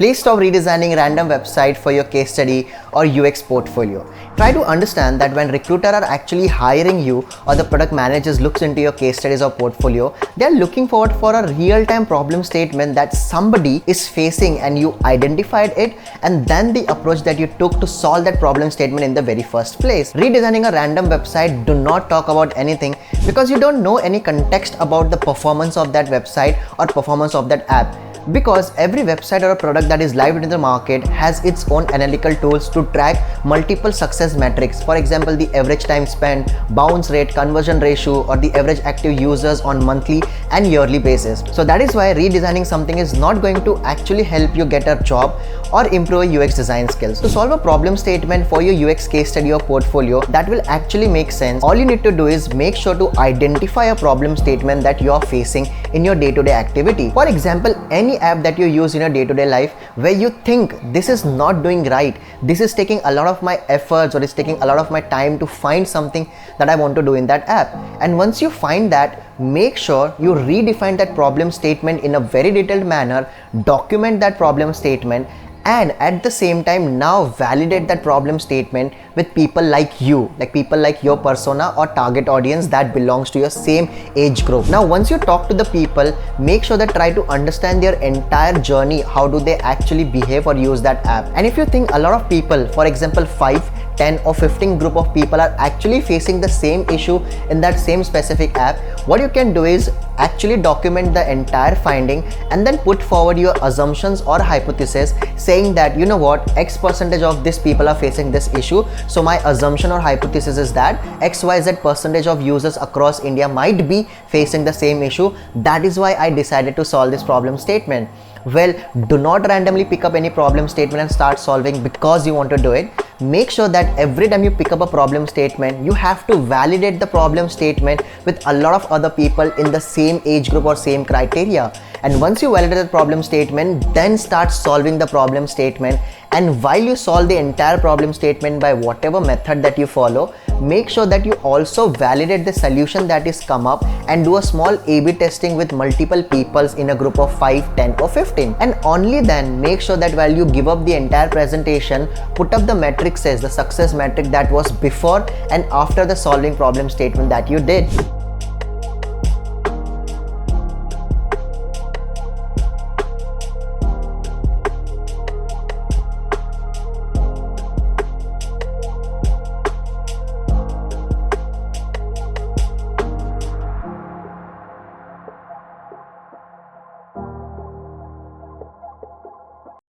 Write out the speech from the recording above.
Please stop redesigning random website for your case study or UX portfolio. Try to understand that when recruiters are actually hiring you or the product managers looks into your case studies or portfolio, they're looking forward for a real-time problem statement that somebody is facing and you identified it, and then the approach that you took to solve that problem statement in the very first place. Redesigning a random website, do not talk about anything because you don't know any context about the performance of that website or performance of that app. Because every website or a product that is live in the market has its own analytical tools to track multiple success metrics. For example, the average time spent, bounce rate, conversion ratio, or the average active users on monthly and yearly basis. So that is why redesigning something is not going to actually help you get a job or improve your UX design skills. To solve a problem statement for your UX case study or portfolio that will actually make sense, all you need to do is make sure to identify a problem statement that you are facing in your day-to-day activity. For example, any app that you use in your day-to-day life where you think this is not doing right, this is taking a lot of my efforts or it's taking a lot of my time to find something that I want to do in that app. And once you find that, make sure you redefine that problem statement in a very detailed manner, document that problem statement, and at the same time now validate that problem statement with people like you, like people like your persona or target audience that belongs to your same age group. Now once you talk to the people, make sure that try to understand their entire journey, how do they actually behave or use that app. And if you think a lot of people, for example 5, 10 or 15 group of people are actually facing the same issue in that same specific app, what you can do is actually document the entire finding and then put forward your assumptions or hypothesis saying that, you know what, X percentage of these people are facing this issue, so my assumption or hypothesis is that XYZ percentage of users across India might be facing the same issue. That is why I decided to solve this problem statement. Well, do not randomly pick up any problem statement and start solving because you want to do it. Make sure that every time you pick up a problem statement, you have to validate the problem statement with a lot of other people in the same age group or same criteria. And once you validate the problem statement, then start solving the problem statement. And while you solve the entire problem statement by whatever method that you follow, make sure that you also validate the solution that is come up and do a small A/B testing with multiple peoples in a group of 5, 10 or 15. And only then make sure that while you give up the entire presentation, put up the matrices, the success metric that was before and after the solving problem statement that you did.